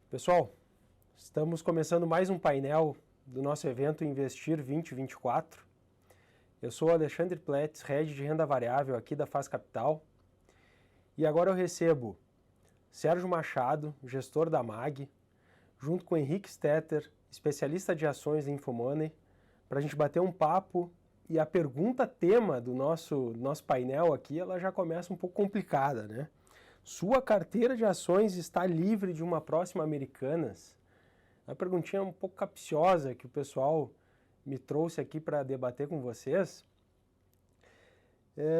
Pessoal, estamos começando mais um painel do nosso evento Investir 2024. Eu sou Alexandre Pletz, Head de Renda Variável aqui da Faz Capital. E agora eu recebo Sérgio Machado, gestor da MAG, junto com Henrique Stetter, especialista de ações da Infomoney, para a gente bater um papo. E a pergunta tema do nosso painel aqui, ela já começa um pouco complicada, né? Sua carteira de ações está livre de uma próxima Americanas? Uma perguntinha um pouco capciosa que o pessoal me trouxe aqui para debater com vocês.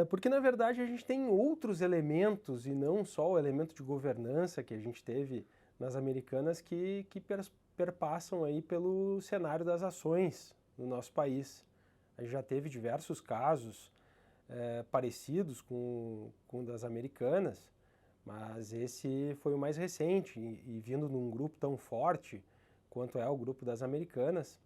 Porque, na verdade, a gente tem outros elementos, e não só o elemento de governança que a gente teve nas Americanas, que perpassam aí pelo cenário das ações no nosso país. A gente já teve diversos casos parecidos com das Americanas, mas esse foi o mais recente, e vindo num grupo tão forte quanto é o grupo das Americanas,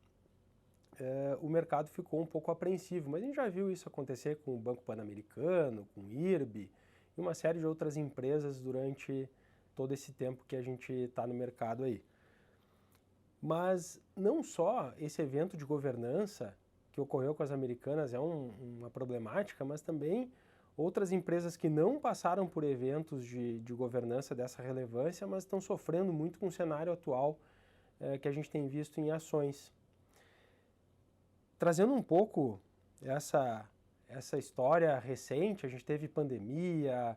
o mercado ficou um pouco apreensivo. Mas a gente já viu isso acontecer com o Banco Pan-Americano, com o IRB e uma série de outras empresas durante todo esse tempo que a gente está no mercado aí. Mas não só esse evento de governança que ocorreu com as Americanas é uma problemática, mas também outras empresas que não passaram por eventos de governança dessa relevância, mas estão sofrendo muito com o cenário atual que a gente tem visto em ações. Trazendo um pouco essa história recente, a gente teve pandemia,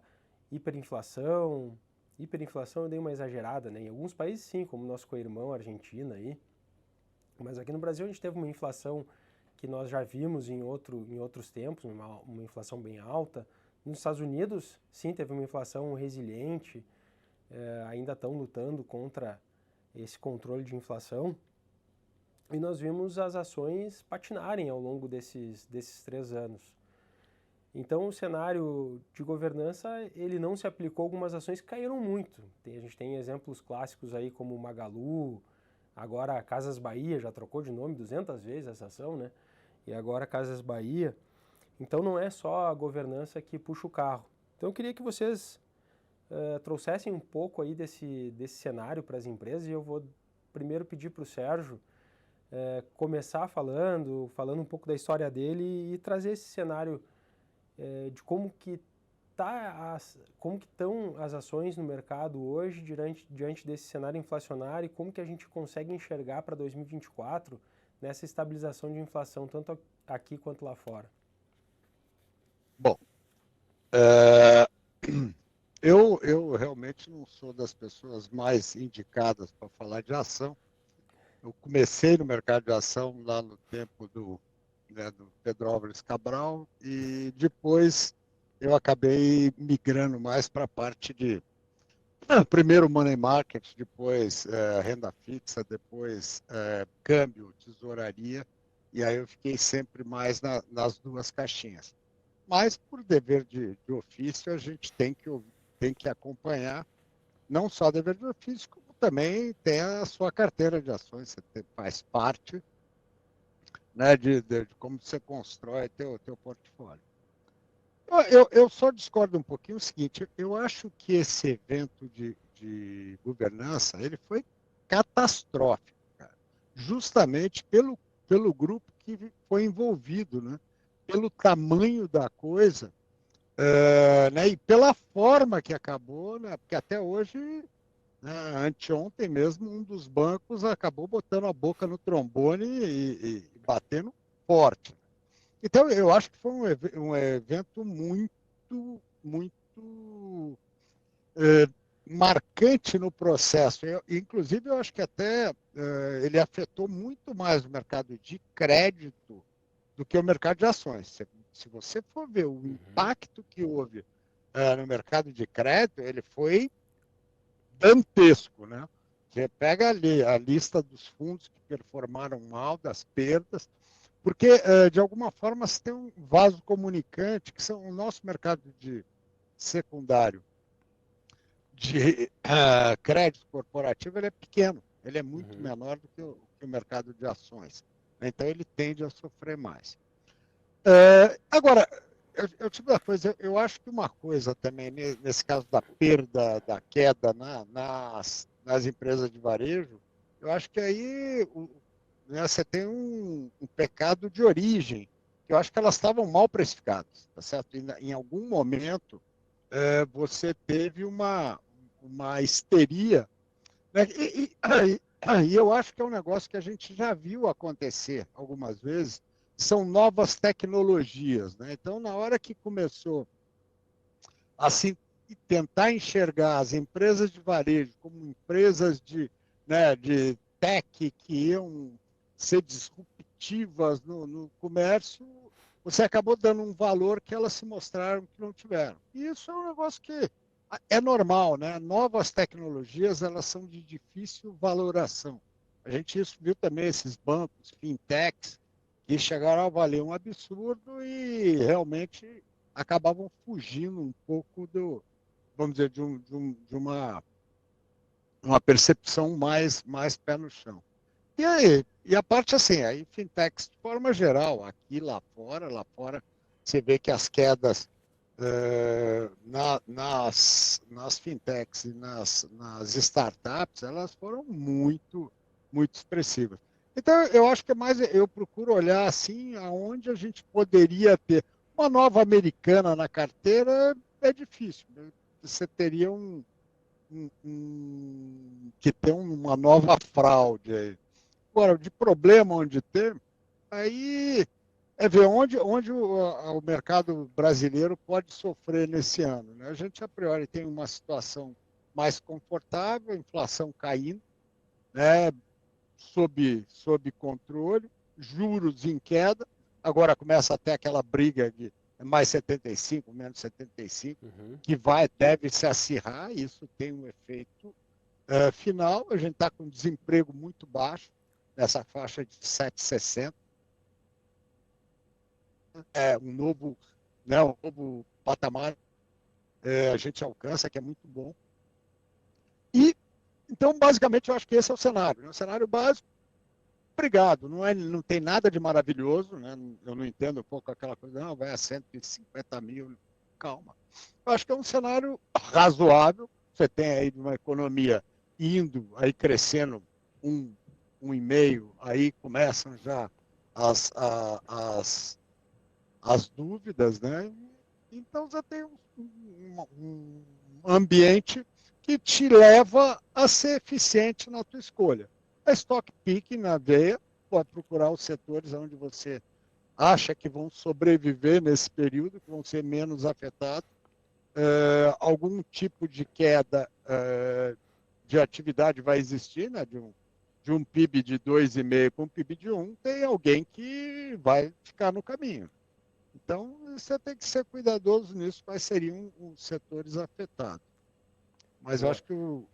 hiperinflação eu dei uma exagerada, né? Em alguns países sim, como o nosso co-irmão Argentina aí, mas aqui no Brasil a gente teve uma inflação que nós já vimos em outros tempos, uma inflação bem alta. Nos Estados Unidos, sim, teve uma inflação resiliente, ainda estão lutando contra esse controle de inflação. E nós vimos as ações patinarem ao longo desses 3 anos. Então, o cenário de governança, ele não se aplicou, algumas ações caíram muito. A gente tem exemplos clássicos aí como Magalu, agora a Casas Bahia, já trocou de nome 200 vezes essa ação, né? E agora Casas Bahia. Então não é só a governança que puxa o carro. Então eu queria que vocês trouxessem um pouco aí desse cenário para as empresas, e eu vou primeiro pedir para o Sérgio começar falando um pouco da história dele e trazer esse cenário de como que estão as ações no mercado hoje diante desse cenário inflacionário, e como que a gente consegue enxergar para 2024 nessa estabilização de inflação, tanto aqui quanto lá fora. Bom, eu realmente não sou das pessoas mais indicadas para falar de ação. Eu comecei no mercado de ação lá no tempo do Pedro Álvares Cabral, e depois eu acabei migrando mais para a parte de primeiro money market, depois renda fixa, depois câmbio, tesouraria, e aí eu fiquei sempre mais nas duas caixinhas. Mas, por dever de ofício, a gente tem que acompanhar, não só dever de ofício, como também tem a sua carteira de ações, você faz parte, né, de como você constrói teu portfólio. Eu só discordo um pouquinho o seguinte: eu acho que esse evento de governança ele foi catastrófico, cara, justamente pelo grupo que foi envolvido, né? Pelo tamanho da coisa, né? E pela forma que acabou, né? Porque até hoje, né, anteontem mesmo, um dos bancos acabou botando a boca no trombone e batendo forte. Então, eu acho que foi um evento muito marcante no processo. Inclusive, eu acho que até ele afetou muito mais o mercado de crédito do que o mercado de ações. Se você for ver o impacto que houve no mercado de crédito, ele foi dantesco, né? Você pega ali a lista dos fundos que performaram mal, das perdas, porque, de alguma forma, você tem um vaso comunicante, que são o nosso mercado de secundário de crédito corporativo, ele é pequeno, ele é muito menor do que o mercado de ações. Então, ele tende a sofrer mais. Agora, eu te digo uma coisa, eu acho que uma coisa também, nesse caso da perda, da queda nas empresas de varejo, eu acho que aí né, você tem um pecado de origem, que eu acho que elas estavam mal precificadas, tá certo? Em algum momento, você teve uma histeria, né? E eu acho que é um negócio que a gente já viu acontecer algumas vezes, são novas tecnologias, né? Então, na hora que começou assim, tentar enxergar as empresas de varejo como empresas de tech que iam ser disruptivas no comércio, você acabou dando um valor que elas se mostraram que não tiveram. E isso é um negócio que é normal, né? Novas tecnologias, elas são de difícil valoração. A gente isso viu também esses bancos, fintechs, que chegaram a valer um absurdo e realmente acabavam fugindo um pouco vamos dizer, uma percepção mais pé no chão. E aí, e a parte assim, aí fintechs de forma geral, aqui, lá fora, você vê que as quedas nas fintechs e nas startups, elas foram muito expressivas. Então, eu acho que é mais, eu procuro olhar assim, aonde a gente poderia ter uma nova americana na carteira, é difícil, né? Você teria que ter uma nova fraude aí. Agora, de problema onde ter, aí é ver onde o mercado brasileiro pode sofrer nesse ano, né? A gente, a priori, tem uma situação mais confortável, inflação caindo, né? Sob controle, juros em queda, agora começa até aquela briga de mais 75, menos 75, que deve se acirrar, e isso tem um efeito final. A gente está com desemprego muito baixo, nessa faixa de 7,60, um novo patamar a gente alcança, que é muito bom. E, então, basicamente, eu acho que esse é o cenário. Né? O cenário básico, obrigado, não tem nada de maravilhoso, né? Eu não entendo um pouco aquela coisa, não, vai a 150 mil, calma. Eu acho que é um cenário razoável, você tem aí uma economia indo, aí crescendo 1,5, aí começam já as dúvidas, né? Então você tem um ambiente que te leva a ser eficiente na tua escolha. A stock pick na veia, pode procurar os setores onde você acha que vão sobreviver nesse período, que vão ser menos afetados. Algum tipo de queda de atividade vai existir, né? De um PIB de 2,5 para um PIB de 1, tem alguém que vai ficar no caminho. Então, você tem que ser cuidadoso nisso, quais seriam os setores afetados. Mas eu acho que o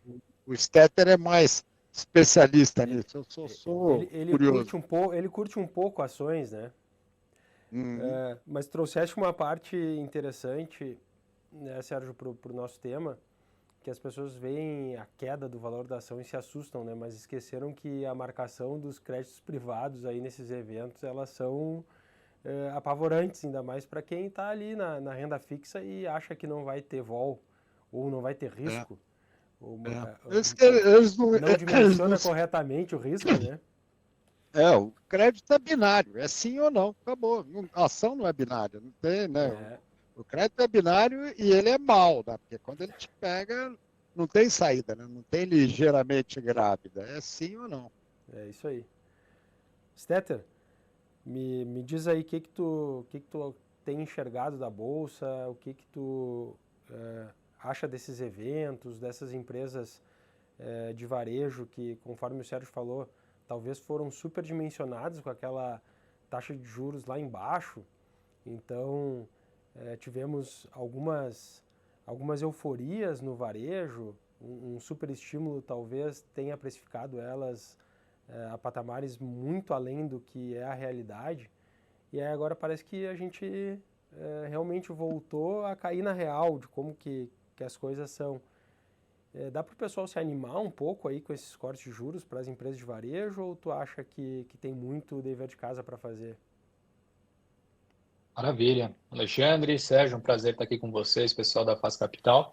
Stetter é mais especialista nisso, eu sou curioso. Ele curte um pouco ações, né? Mas trouxeste uma parte interessante, né, Sérgio, para o nosso tema, que as pessoas veem a queda do valor da ação e se assustam, né? Mas esqueceram que a marcação dos créditos privados aí nesses eventos, elas são apavorantes, ainda mais para quem está ali na renda fixa e acha que não vai ter vol ou não vai ter risco. Não dimensiona corretamente o risco, né? O crédito é binário, é sim ou não, acabou. A ação não é binária, não tem, né? O crédito é binário e ele é mau, né? Porque quando ele te pega, não tem saída, né? Não tem ligeiramente grávida, é sim ou não. É isso aí. Stetter, me diz aí o que tu tem enxergado da Bolsa, o que tu acha desses eventos, dessas empresas de varejo que, conforme o Sérgio falou, talvez foram superdimensionadas com aquela taxa de juros lá embaixo. Então, tivemos algumas euforias no varejo, um superestímulo talvez tenha precificado elas a patamares muito além do que é a realidade. E aí agora parece que a gente realmente voltou a cair na real de como que as coisas são. Dá para o pessoal se animar um pouco aí com esses cortes de juros para as empresas de varejo ou tu acha que tem muito dever de casa para fazer? Maravilha. Alexandre, Sérgio, um prazer estar aqui com vocês, pessoal da Faz Capital.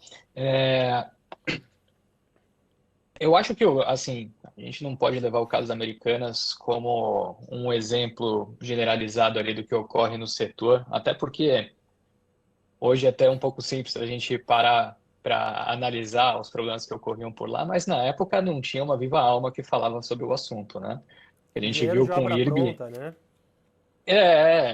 Eu acho que, assim, a gente não pode levar o caso das Americanas como um exemplo generalizado ali do que ocorre no setor, até porque hoje é até um pouco simples a gente parar para analisar os problemas que ocorriam por lá, mas na época não tinha uma viva alma que falava sobre o assunto, né? A gente Engenheiro viu de com o obra IRB. pronta, né?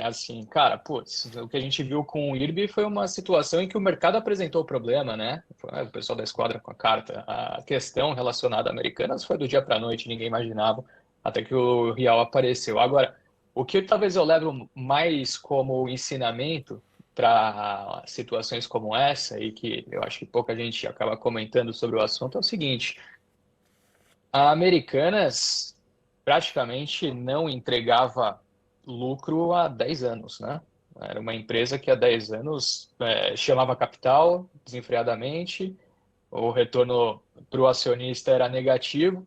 Assim, cara, putz, o que a gente viu com o IRB foi uma situação em que o mercado apresentou o problema, né? O pessoal da esquadra com a carta. A questão relacionada a Americanas foi do dia para a noite, ninguém imaginava, até que o real apareceu. Agora, o que talvez eu levo mais como ensinamento para situações como essa, e que eu acho que pouca gente acaba comentando sobre o assunto, é o seguinte: a Americanas praticamente não entregava lucro há 10 anos, né? Era uma empresa que há 10 anos chamava capital desenfreadamente, o retorno para o acionista era negativo,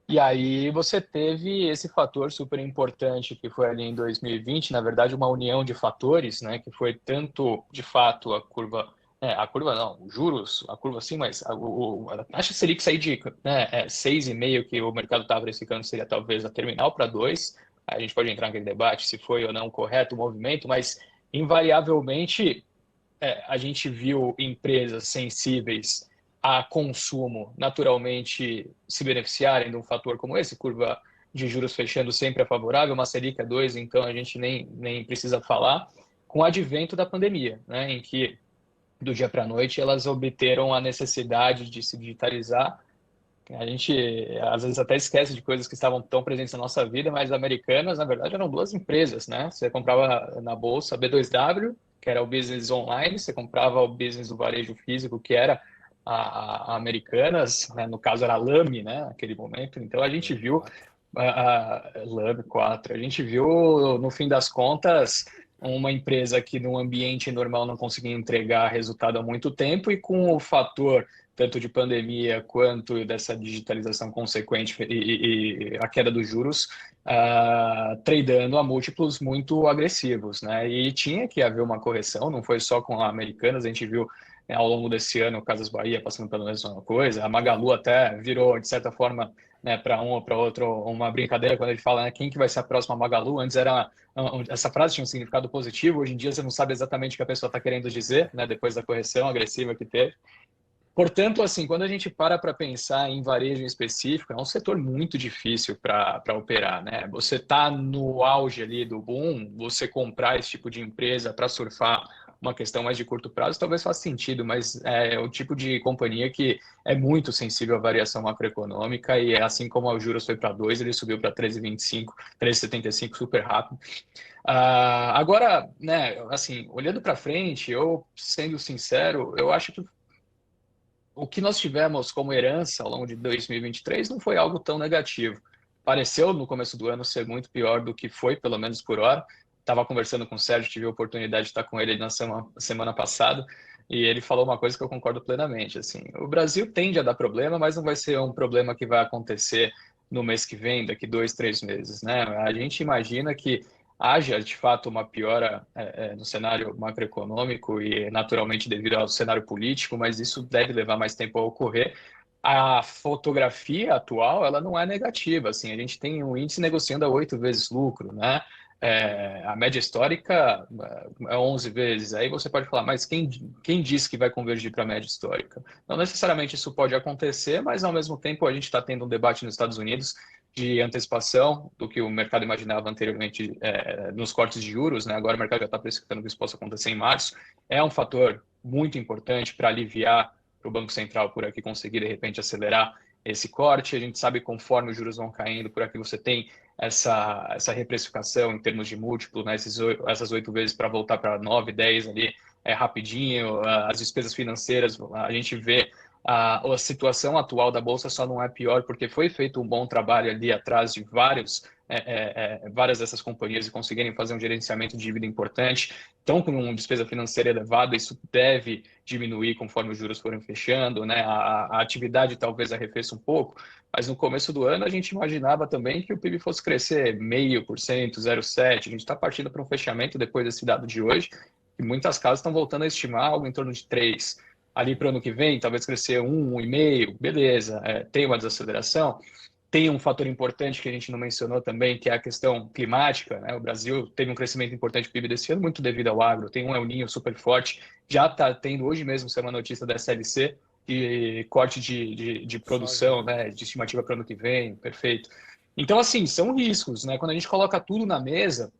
e aí você teve esse fator super importante que foi ali em 2020, na verdade uma união de fatores, né, que foi tanto de fato a curva não, os juros, a curva sim, mas a taxa Selic sair de 6,5 que o mercado estava precificando seria talvez a terminal para 2. Aí a gente pode entrar naquele debate se foi ou não correto o movimento, mas invariavelmente a gente viu empresas sensíveis a consumo naturalmente se beneficiarem de um fator como esse, curva de juros fechando sempre é favorável, uma Selic a 2, então a gente nem precisa falar, com o advento da pandemia, né, em que do dia para a noite elas obteram a necessidade de se digitalizar. A gente às vezes até esquece de coisas que estavam tão presentes na nossa vida, mas Americanas, na verdade, eram duas empresas, né? Você comprava na bolsa a B2W, que era o business online, você comprava o business do varejo físico, que era a Americanas, né? No caso era a Lame, né? Naquele momento. Então a gente Lame viu 4. a Lame 4, a gente viu, no fim das contas, uma empresa que num ambiente normal não conseguia entregar resultado há muito tempo e com o fator tanto de pandemia quanto dessa digitalização consequente e a queda dos juros, tradando a múltiplos muito agressivos, né? E tinha que haver uma correção, não foi só com a Americanas, a gente viu ao longo desse ano o Casas Bahia passando pela mesma coisa, a Magalu até virou, de certa forma, né, para um ou para outro, uma brincadeira quando ele fala, né, quem que vai ser a próxima Magalu. Antes era essa frase tinha um significado positivo, hoje em dia você não sabe exatamente o que a pessoa está querendo dizer, né, depois da correção agressiva que teve. Portanto, assim, quando a gente para pensar em varejo em específico, é um setor muito difícil para operar, né? Você está no auge ali do boom, você comprar esse tipo de empresa para surfar uma questão mais de curto prazo talvez faça sentido, mas é o tipo de companhia que é muito sensível à variação macroeconômica e assim como o juros foi para 2, ele subiu para 13,25, 13,75 super rápido. Agora, né, assim, olhando para frente, eu sendo sincero, eu acho que o que nós tivemos como herança ao longo de 2023 não foi algo tão negativo. Pareceu no começo do ano ser muito pior do que foi, pelo menos por hora. Estava conversando com o Sérgio, tive a oportunidade de estar com ele na semana passada, e ele falou uma coisa que eu concordo plenamente. Assim, o Brasil tende a dar problema, mas não vai ser um problema que vai acontecer no mês que vem, daqui 2, 3 meses, né? A gente imagina que haja de fato uma piora no cenário macroeconômico e naturalmente devido ao cenário político, mas isso deve levar mais tempo a ocorrer. A fotografia atual ela não é negativa, assim, a gente tem um índice negociando a 8 vezes lucro, né? A média histórica é 11 vezes. Aí você pode falar, mas quem disse que vai convergir para a média histórica? Não necessariamente isso pode acontecer, mas ao mesmo tempo a gente está tendo um debate nos Estados Unidos de antecipação do que o mercado imaginava anteriormente nos cortes de juros, né? Agora o mercado já está precificando que isso possa acontecer em março. É um fator muito importante para aliviar para o Banco Central por aqui conseguir, de repente, acelerar esse corte. A gente sabe que conforme os juros vão caindo, por aqui você tem essa reprecificação em termos de múltiplo, né? Essas 8 vezes para voltar para 9, 10 ali rapidinho. As despesas financeiras, a gente vê a situação atual da Bolsa só não é pior porque foi feito um bom trabalho ali atrás de várias dessas companhias e conseguirem fazer um gerenciamento de dívida importante. Estão com uma despesa financeira elevada, isso deve diminuir conforme os juros forem fechando, né? A atividade talvez arrefeça um pouco, mas no começo do ano a gente imaginava também que o PIB fosse crescer 0,5%, 0,7%. A gente está partindo para um fechamento depois desse dado de hoje, e muitas casas estão voltando a estimar algo em torno de 3%. ali para o ano que vem, talvez crescer 1,5, beleza, tem uma desaceleração. Tem um fator importante que a gente não mencionou também, que é a questão climática, né? O Brasil teve um crescimento importante do PIB desse ano, muito devido ao agro. Tem um El Niño super forte. Já está tendo, hoje mesmo, saiu uma notícia da SLC, de corte de produção, né? De estimativa para o ano que vem, perfeito. Então, assim, são riscos, né? Quando a gente coloca tudo na mesa,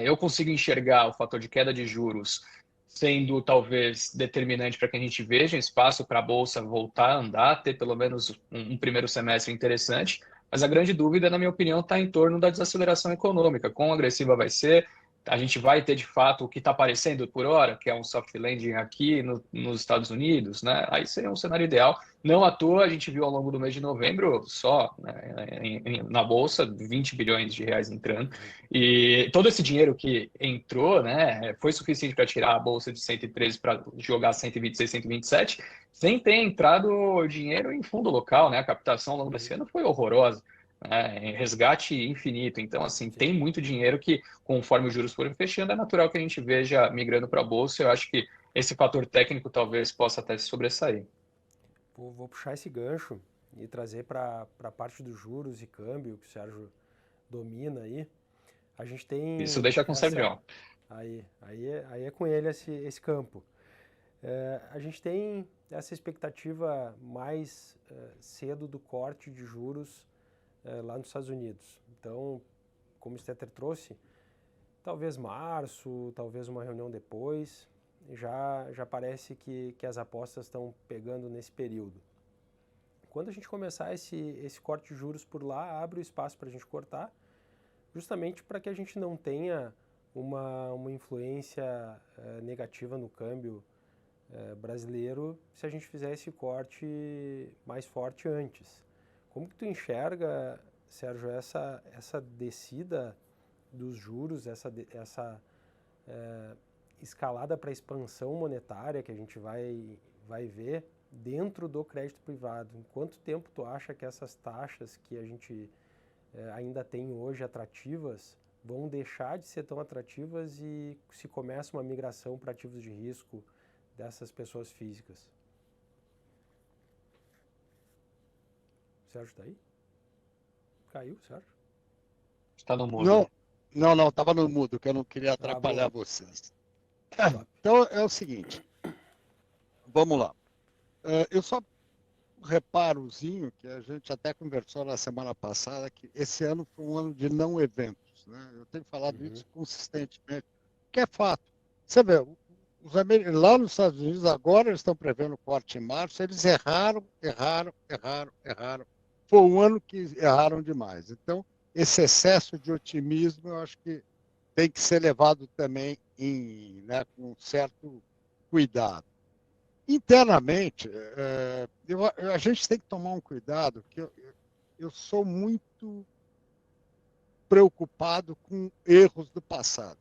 eu consigo enxergar o fator de queda de juros sendo talvez determinante para que a gente veja espaço para a Bolsa voltar a andar, ter pelo menos um primeiro semestre interessante, mas a grande dúvida, na minha opinião, está em torno da desaceleração econômica. Quão agressiva vai ser? A gente vai ter, de fato, o que está aparecendo por hora, que é um soft landing aqui nos Estados Unidos, né? Aí seria um cenário ideal. Não à toa, a gente viu ao longo do mês de novembro, só né, na Bolsa, 20 bilhões de reais entrando. E todo esse dinheiro que entrou, né, foi suficiente para tirar a bolsa de 113 para jogar 126, 127, sem ter entrado dinheiro em fundo local, né? A captação ao longo desse ano foi horrorosa, né, em resgate infinito. Então, assim, tem muito dinheiro que, conforme os juros forem fechando, é natural que a gente veja migrando para a bolsa. Eu acho que esse fator técnico talvez possa até se sobressair. Vou puxar esse gancho e trazer para a parte dos juros e câmbio, que o Sérgio domina aí. A gente tem Isso deixa com o Sérgio. Aí é com ele esse campo. A gente tem essa expectativa mais cedo do corte de juros lá nos Estados Unidos. Então, como o Stetter trouxe, talvez março, talvez uma reunião depois, já parece que as apostas estão pegando nesse período. Quando a gente começar esse corte de juros por lá, abre o espaço para a gente cortar, justamente para que a gente não tenha uma influência negativa no câmbio brasileiro se a gente fizer esse corte mais forte antes. Como que tu enxerga, Sérgio, essa descida dos juros, essa escalada para expansão monetária que a gente vai ver dentro do crédito privado? Em quanto tempo tu acha que essas taxas que a gente ainda tem hoje atrativas vão deixar de ser tão atrativas e se começa uma migração para ativos de risco dessas pessoas físicas? O Sérgio está aí? Caiu, Sérgio? Está no mudo. Não, estava no mudo, que eu não queria atrapalhar vocês. Então é o seguinte, vamos lá. Eu só reparozinho que a gente até conversou na semana passada, que esse ano foi um ano de não eventos, né? Eu tenho falado isso consistentemente, que é fato. Você vê, lá nos Estados Unidos agora eles estão prevendo corte em março, eles erraram. Foi um ano que erraram demais. Então, esse excesso de otimismo, eu acho que tem que ser levado também com um certo cuidado. Internamente, a gente tem que tomar um cuidado, que eu sou muito preocupado com erros do passado.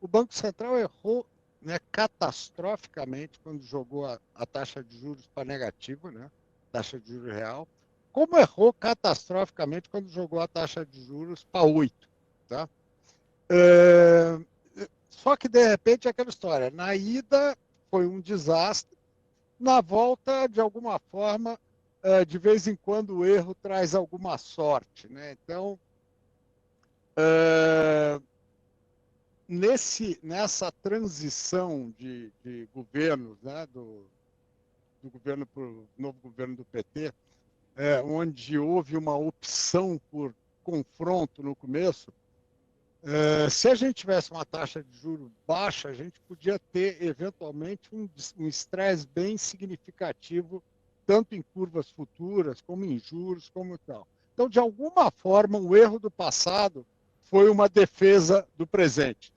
O Banco Central errou catastroficamente quando jogou a taxa de juros para negativa, né? Taxa de juros real, como errou catastroficamente quando jogou a taxa de juros para 8. Tá? Só que, de repente, é aquela história. Na ida, foi um desastre. Na volta, de alguma forma, de vez em quando, o erro traz alguma sorte. Né? Então, nessa transição de governos, né, do governo para o novo governo do PT, onde houve uma opção por confronto no começo, se a gente tivesse uma taxa de juros baixa, a gente podia ter, eventualmente, um estresse bem significativo, tanto em curvas futuras, como em juros, como tal. Então, de alguma forma, o erro do passado foi uma defesa do presente,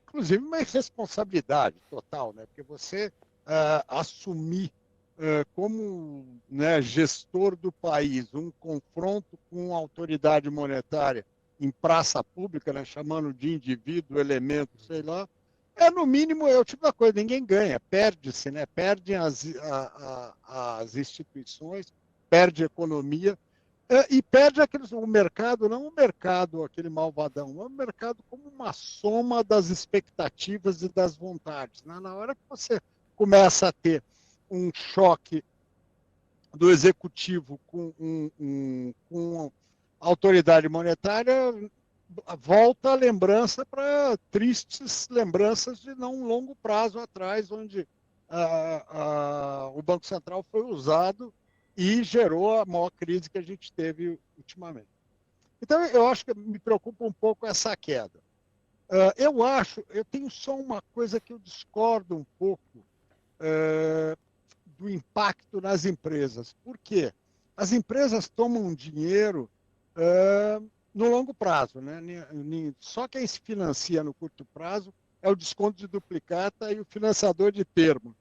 inclusive uma irresponsabilidade total, né? Porque você assumir como gestor do país um confronto com a autoridade monetária em praça pública, né, chamando de indivíduo, elemento, sei lá, no mínimo é o tipo da coisa, ninguém ganha, perde-se, né? Perdem as instituições, perde a economia, e perde o mercado, não o mercado, aquele malvadão, é o mercado como uma soma das expectativas e das vontades. Né? Na hora que você começa a ter um choque do executivo com a autoridade monetária, volta a lembrança para tristes lembranças de não um longo prazo atrás, onde o Banco Central foi usado e gerou a maior crise que a gente teve ultimamente. Então, eu acho que me preocupa um pouco essa queda. Eu tenho só uma coisa que eu discordo um pouco do impacto nas empresas. Por quê? As empresas tomam dinheiro no longo prazo, né? Só quem se financia no curto prazo é o desconto de duplicata e o financiador de termo.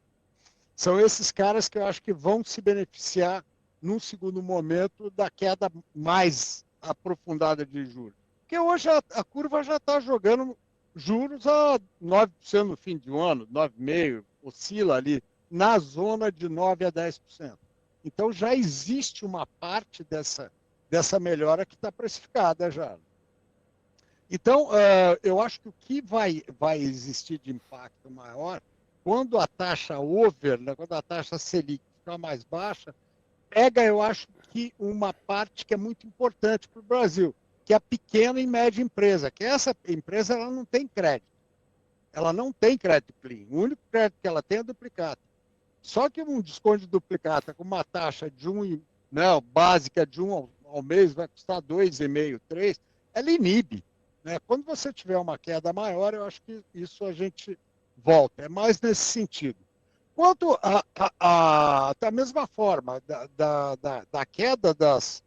São esses caras que eu acho que vão se beneficiar num segundo momento da queda mais aprofundada de juros. Porque hoje a curva já está jogando juros a 9% no fim de um ano, 9,5%, oscila ali na zona de 9% a 10%. Então já existe uma parte dessa melhora que está precificada já. Então, eu acho que o que vai existir de impacto maior, quando a taxa over, né, quando a taxa Selic ficar mais baixa, pega, eu acho que uma parte que é muito importante para o Brasil, que é a pequena e média empresa, que essa empresa ela não tem crédito. Ela não tem crédito clean. O único crédito que ela tem é duplicata. Só que um desconto de duplicata com uma taxa de básica de 1 ao mês vai custar 2,5, 3, ela inibe. Né? Quando você tiver uma queda maior, eu acho que isso a gente volta. É mais nesse sentido. Quanto da mesma forma, da queda das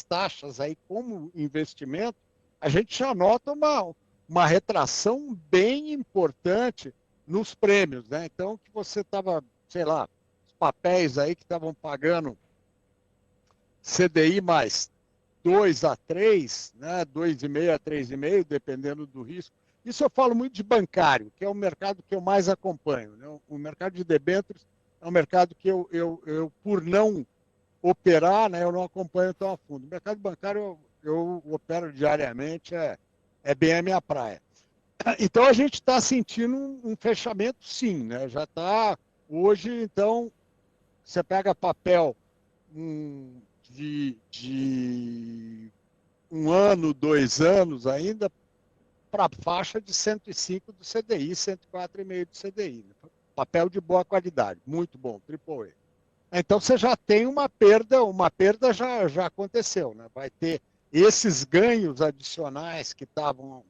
taxas aí como investimento, a gente já nota uma retração bem importante nos prêmios. Né? Então, que você estava, sei lá, os papéis aí que estavam pagando CDI mais 2 a 3, né? 2,5 a 3,5, dependendo do risco. Isso eu falo muito de bancário, que é o mercado que eu mais acompanho. Né? O mercado de debêntures é um mercado que eu por não operar, né, eu não acompanho tão a fundo. O mercado bancário eu opero diariamente, é bem a minha praia. Então a gente está sentindo um fechamento, sim. Né? Já está, hoje, então, você pega papel de 1 ano, 2 anos ainda, para a faixa de 105 do CDI, 104,5 do CDI. Né? Papel de boa qualidade, muito bom, AAA. Então você já tem uma perda já aconteceu. Né? Vai ter esses ganhos adicionais que estavam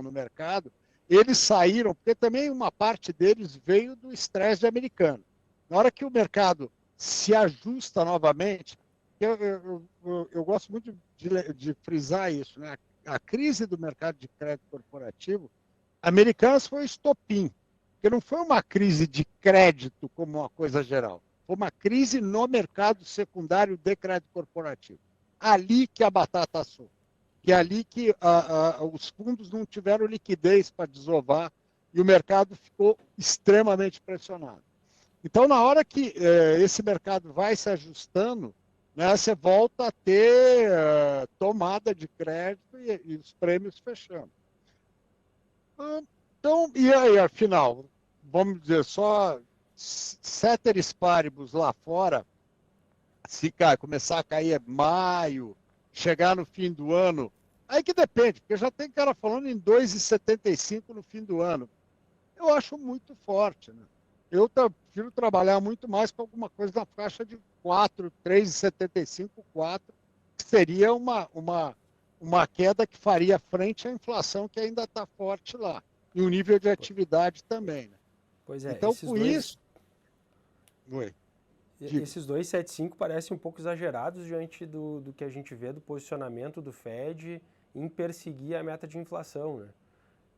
no mercado, eles saíram, porque também uma parte deles veio do estresse americano. Na hora que o mercado se ajusta novamente, eu gosto muito de frisar isso, né? A crise do mercado de crédito corporativo, Americanas foi estopim, porque não foi uma crise de crédito como uma coisa geral, foi uma crise no mercado secundário de crédito corporativo. Ali que a batata assou, que é ali que os fundos não tiveram liquidez para desovar e o mercado ficou extremamente pressionado. Então, na hora que esse mercado vai se ajustando, né, você volta a ter tomada de crédito e os prêmios fechando. Então, e aí, afinal, vamos dizer, só ceteris paribus lá fora, se começar a cair maio, chegar no fim do ano, aí que depende, porque já tem cara falando em 2,75 no fim do ano. Eu acho muito forte, né? Eu prefiro trabalhar muito mais com alguma coisa na faixa de 4, 3,75, 4, que seria uma queda que faria frente à inflação que ainda está forte lá. E o nível de atividade também. Né? Pois é, então, com isso... Oi. Esses 2,75 parecem um pouco exagerados diante do que a gente vê do posicionamento do Fed em perseguir a meta de inflação, né?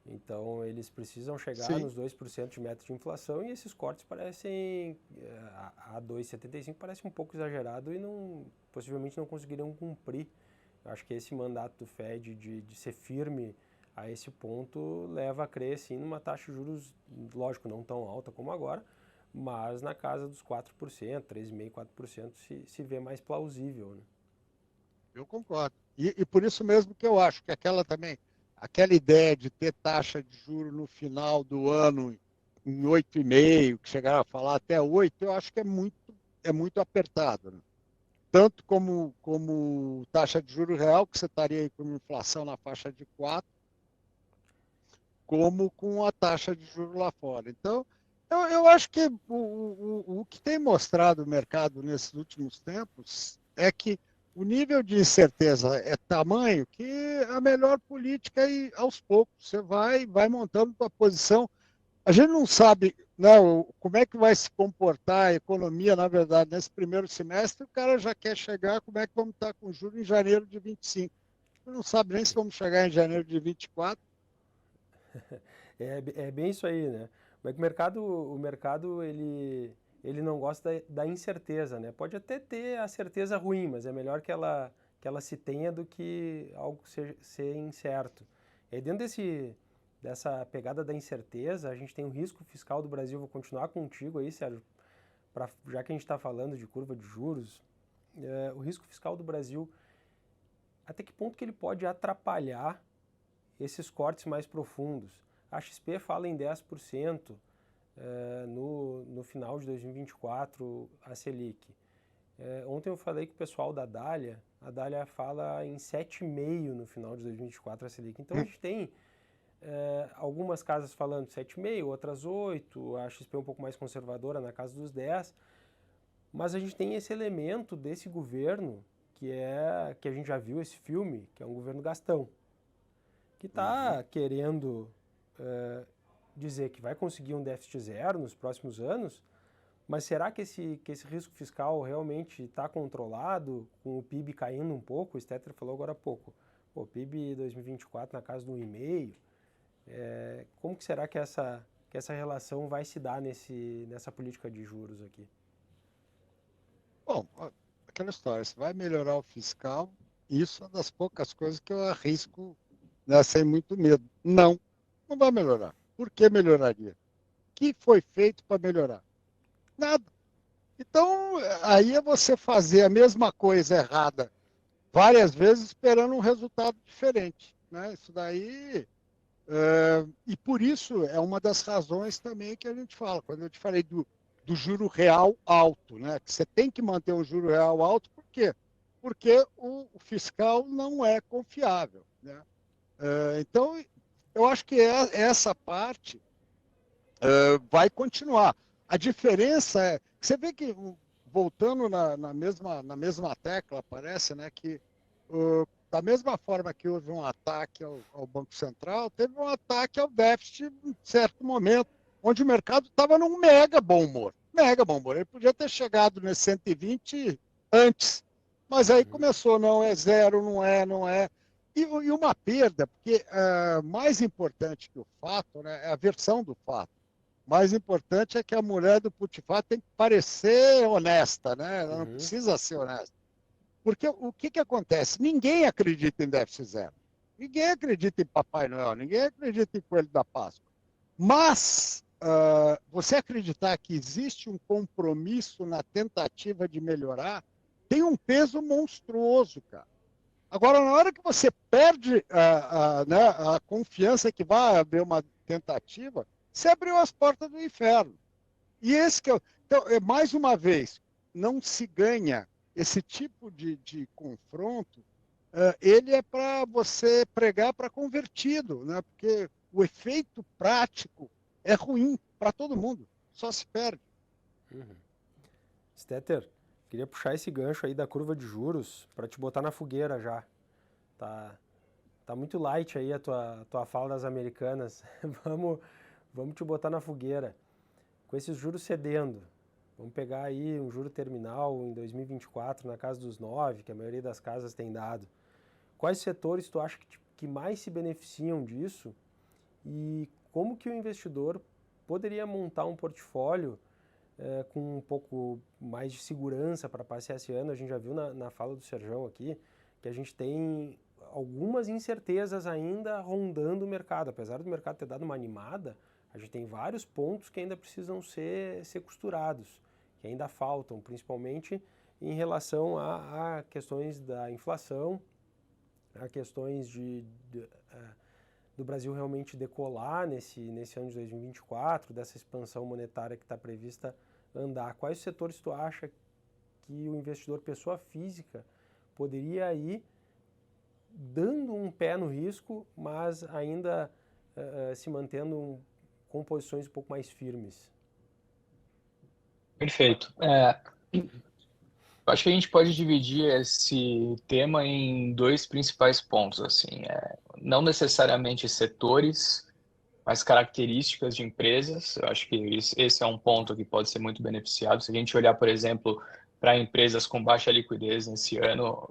Então, eles precisam chegar Sim. nos 2% de meta de inflação e esses cortes parecem, a 2,75 parece um pouco exagerado e possivelmente não conseguiriam cumprir. Eu acho que esse mandato do Fed de ser firme a esse ponto leva a crer, sim, numa taxa de juros, lógico, não tão alta como agora, mas na casa dos 4%, 3,5%, 4% se vê mais plausível. Né? Eu concordo. E por isso mesmo que eu acho que aquela ideia de ter taxa de juros no final do ano em 8,5, que chegaram a falar até 8, eu acho que é muito apertado. Né? Tanto como taxa de juros real, que você estaria aí com inflação na faixa de 4, como com a taxa de juros lá fora. Então, eu acho que o que tem mostrado o mercado nesses últimos tempos é que o nível de incerteza é tamanho que a melhor política é ir aos poucos. Você vai montando sua posição. A gente não sabe como é que vai se comportar a economia, na verdade, nesse primeiro semestre. O cara já quer chegar, como é que vamos estar com juros em janeiro de 25. A gente não sabe nem se vamos chegar em janeiro de 24. É bem isso aí, né? Mas o mercado ele não gosta da incerteza, né? Pode até ter a certeza ruim, mas é melhor que ela se tenha do que algo ser incerto. E aí dentro dessa pegada da incerteza, a gente tem o risco fiscal do Brasil. Vou continuar contigo aí, Sérgio, já que a gente está falando de curva de juros, o risco fiscal do Brasil, até que ponto que ele pode atrapalhar esses cortes mais profundos? A XP fala em 10% no final de 2024, a Selic. Ontem eu falei com o pessoal da Dália, a Dália fala em 7,5% no final de 2024, a Selic. Então a gente tem algumas casas falando 7,5%, outras 8%, a XP é um pouco mais conservadora, na casa dos 10%, mas a gente tem esse elemento desse governo, que a gente já viu esse filme, que é um governo gastão, que está querendo dizer que vai conseguir um déficit zero nos próximos anos, mas será que esse risco fiscal realmente está controlado, com o PIB caindo um pouco? O Stetter falou agora há pouco, o PIB 2024 na casa do 1,5%. Como que será que essa relação vai se dar nessa política de juros aqui? Bom, aquela história, se vai melhorar o fiscal, isso é uma das poucas coisas que eu arrisco, né, sem muito medo. Não vai melhorar. Por que melhoraria? O que foi feito para melhorar? Nada. Então, aí é você fazer a mesma coisa errada várias vezes esperando um resultado diferente. Né? Isso daí. E por isso é uma das razões também que a gente fala, quando eu te falei do juro real alto, né? Que você tem que manter um juro real alto, por quê? Porque o fiscal não é confiável. Né? Então, eu acho que essa parte vai continuar. A diferença é, você vê que, voltando na mesma tecla, parece, né, que da mesma forma que houve um ataque ao Banco Central, teve um ataque ao déficit em certo momento, onde o mercado estava num mega bom humor. Mega bom humor. Ele podia ter chegado nesse 120 antes, mas aí começou, não é zero, não é. E uma perda, porque mais importante que o fato, né, é a versão do fato. Mais importante é que a mulher do Putifar tem que parecer honesta, né? Ela não precisa ser honesta. Porque o que acontece? Ninguém acredita em déficit zero. Ninguém acredita em Papai Noel, ninguém acredita em Coelho da Páscoa. Mas você acreditar que existe um compromisso na tentativa de melhorar tem um peso monstruoso, cara. Agora, na hora que você perde né, a confiança que vai haver uma tentativa, você abriu as portas do inferno. E esse que então, mais uma vez, não se ganha esse tipo de confronto, ele é para você pregar para convertido, né? Porque o efeito prático é ruim para todo mundo, só se perde. Stetter, queria puxar esse gancho aí da curva de juros para te botar na fogueira já. Tá muito light aí a tua fala das americanas. Vamos te botar na fogueira. Com esses juros cedendo, vamos pegar aí um juro terminal em 2024 na casa dos 9, que a maioria das casas tem dado. Quais setores tu acha que mais se beneficiam disso? E como que o investidor poderia montar um portfólio com um pouco mais de segurança para passar esse ano? A gente já viu na fala do Serjão aqui que a gente tem algumas incertezas ainda rondando o mercado. Apesar do mercado ter dado uma animada, a gente tem vários pontos que ainda precisam ser costurados, que ainda faltam, principalmente em relação a questões da inflação, a questões do Brasil realmente decolar nesse ano de 2024, dessa expansão monetária que está prevista andar? Quais setores tu acha que o investidor pessoa física poderia ir dando um pé no risco, mas ainda se mantendo com posições um pouco mais firmes? Perfeito. Eu acho que a gente pode dividir esse tema em dois principais pontos, assim, não necessariamente setores, mas características de empresas. Eu acho que esse é um ponto que pode ser muito beneficiado. Se a gente olhar, por exemplo, para empresas com baixa liquidez nesse ano,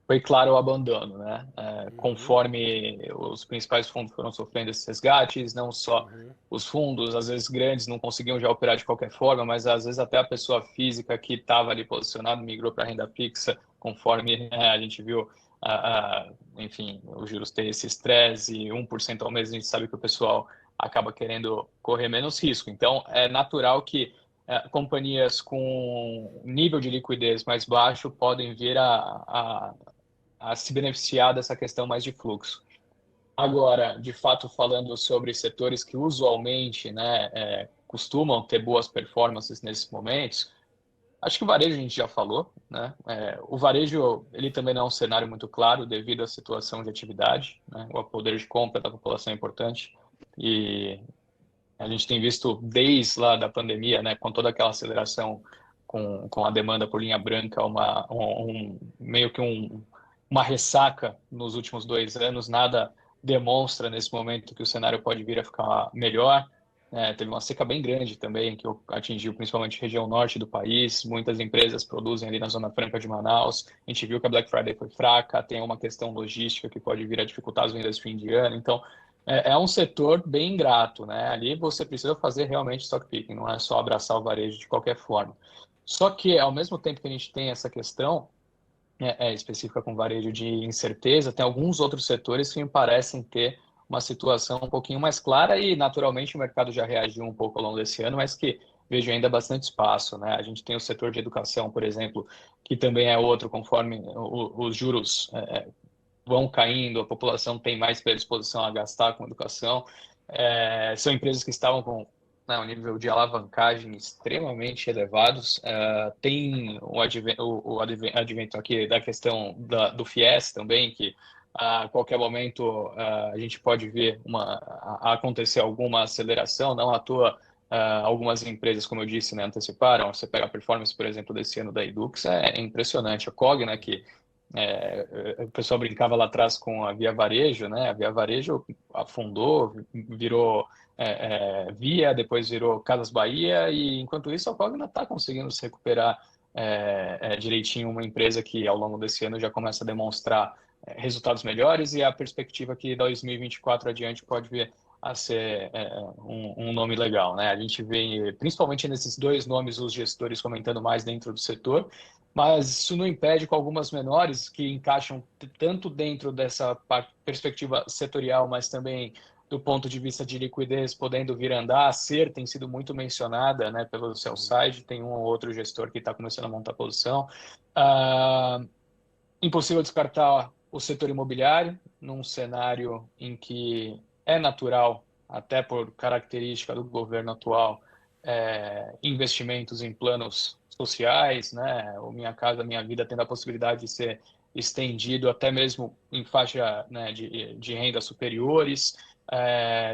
foi claro o abandono, né? Conforme os principais fundos foram sofrendo esses resgates, não só os fundos, às vezes grandes, não conseguiam já operar de qualquer forma, mas às vezes até a pessoa física que estava ali posicionada migrou para renda fixa, conforme a gente viu, enfim, os juros ter esse estresse, e 1% ao mês, a gente sabe que o pessoal acaba querendo correr menos risco. Então, é natural que companhias com nível de liquidez mais baixo podem vir a se beneficiar dessa questão mais de fluxo. Agora, de fato, falando sobre setores que usualmente, né, costumam ter boas performances nesses momentos, acho que o varejo a gente já falou, né? O varejo, ele também não é um cenário muito claro devido à situação de atividade, né? O poder de compra da população é importante e a gente tem visto desde lá da pandemia, né, com toda aquela aceleração com a demanda por linha branca, meio que uma ressaca nos últimos 2 anos, nada demonstra nesse momento que o cenário pode vir a ficar melhor. Teve uma seca bem grande também, que atingiu principalmente a região norte do país. Muitas empresas produzem ali na Zona Franca de Manaus. A gente viu que a Black Friday foi fraca, tem uma questão logística que pode vir a dificultar as vendas de fim de ano. Então, é um setor bem ingrato, né? Ali você precisa fazer realmente stock picking, não é só abraçar o varejo de qualquer forma. Só que, ao mesmo tempo que a gente tem essa questão específica com varejo de incerteza, tem alguns outros setores que me parecem ter uma situação um pouquinho mais clara e, naturalmente, o mercado já reagiu um pouco ao longo desse ano, mas que vejo ainda bastante espaço, né? A gente tem o setor de educação, por exemplo, que também é outro, conforme os juros vão caindo, a população tem mais predisposição a gastar com educação. São empresas que estavam com um nível de alavancagem extremamente elevados. Tem o advento aqui da questão do FIES também, que a qualquer momento a gente pode ver acontecer alguma aceleração, não à toa. Algumas empresas, como eu disse, né, anteciparam. Você pega a performance, por exemplo, desse ano da Edux, é impressionante. A Cogna, que o pessoal brincava lá atrás com a Via Varejo, né? A Via Varejo afundou, virou Via, depois virou Casas Bahia, e enquanto isso a Cogna está conseguindo se recuperar direitinho, uma empresa que ao longo desse ano já começa a demonstrar resultados melhores, e a perspectiva que 2024 adiante pode vir a ser um nome legal, né? A gente vê, principalmente nesses dois nomes, os gestores comentando mais dentro do setor, mas isso não impede com algumas menores que encaixam tanto dentro dessa perspectiva setorial, mas também do ponto de vista de liquidez, podendo vir a andar. A Ser tem sido muito mencionada, né, pelo seu site, tem um ou outro gestor que está começando a montar posição. Impossível descartar o setor imobiliário, num cenário em que é natural, até por característica do governo atual, investimentos em planos sociais, né? O Minha Casa Minha Vida tendo a possibilidade de ser estendido até mesmo em faixa, né, de rendas superiores.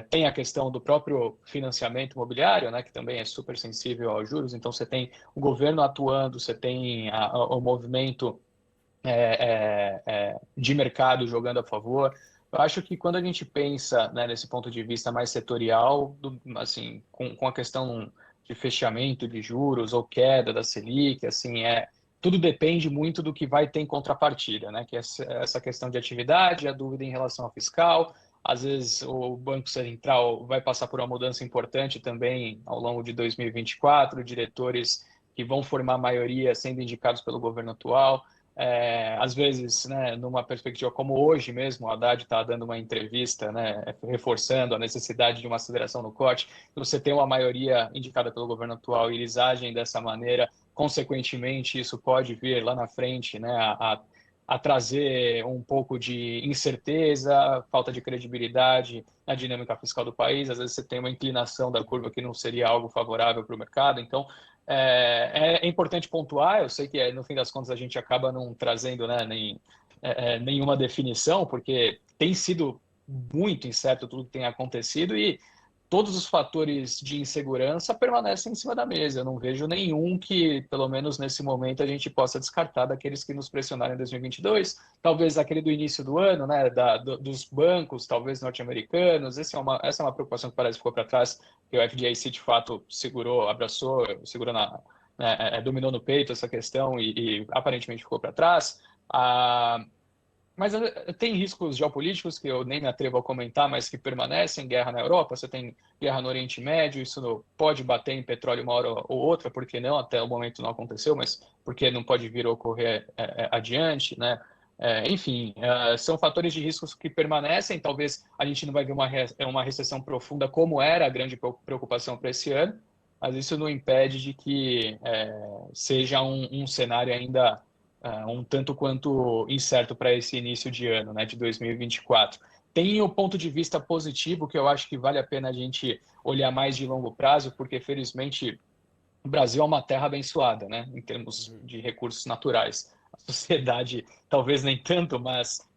Tem a questão do próprio financiamento imobiliário, né, que também é super sensível aos juros. Então, você tem o governo atuando, você tem o movimento de mercado jogando a favor. Eu acho que quando a gente pensa, né, nesse ponto de vista mais setorial, assim, com a questão de fechamento de juros ou queda da Selic, assim, tudo depende muito do que vai ter em contrapartida, né? Que é essa questão de atividade, a dúvida em relação ao fiscal. Às vezes o Banco Central vai passar por uma mudança importante também ao longo de 2024, diretores que vão formar maioria sendo indicados pelo governo atual. Às vezes, né, numa perspectiva como hoje mesmo, o Haddad está dando uma entrevista, né, reforçando a necessidade de uma aceleração no corte. Você tem uma maioria indicada pelo governo atual e eles agem dessa maneira, consequentemente, isso pode vir lá na frente, né, a a trazer um pouco de incerteza, falta de credibilidade na dinâmica fiscal do país. Às vezes você tem uma inclinação da curva que não seria algo favorável para o mercado. Então, é importante pontuar. Eu sei que, no fim das contas, a gente acaba não trazendo, né, nenhuma definição, porque tem sido muito incerto tudo que tem acontecido e todos os fatores de insegurança permanecem em cima da mesa. Eu não vejo nenhum que, pelo menos nesse momento, a gente possa descartar daqueles que nos pressionaram em 2022. Talvez aquele do início do ano, né, dos bancos, talvez norte-americanos. Essa é uma preocupação que parece que ficou para trás, que o FDIC, de fato, segurou, abraçou, dominou no peito essa questão e aparentemente ficou para trás. Mas tem riscos geopolíticos que eu nem me atrevo a comentar, mas que permanecem. Guerra na Europa, você tem guerra no Oriente Médio, isso pode bater em petróleo uma hora ou outra, porque não, até o momento não aconteceu, mas porque não pode vir a ocorrer adiante, né? Enfim, são fatores de riscos que permanecem. Talvez a gente não vai ver uma recessão profunda como era a grande preocupação para esse ano, mas isso não impede de que seja um cenário ainda um tanto quanto incerto para esse início de ano, né, de 2024. Tem o ponto de vista positivo, que eu acho que vale a pena a gente olhar mais de longo prazo, porque, felizmente, o Brasil é uma terra abençoada, né, em termos de recursos naturais. A sociedade, talvez nem tanto, mas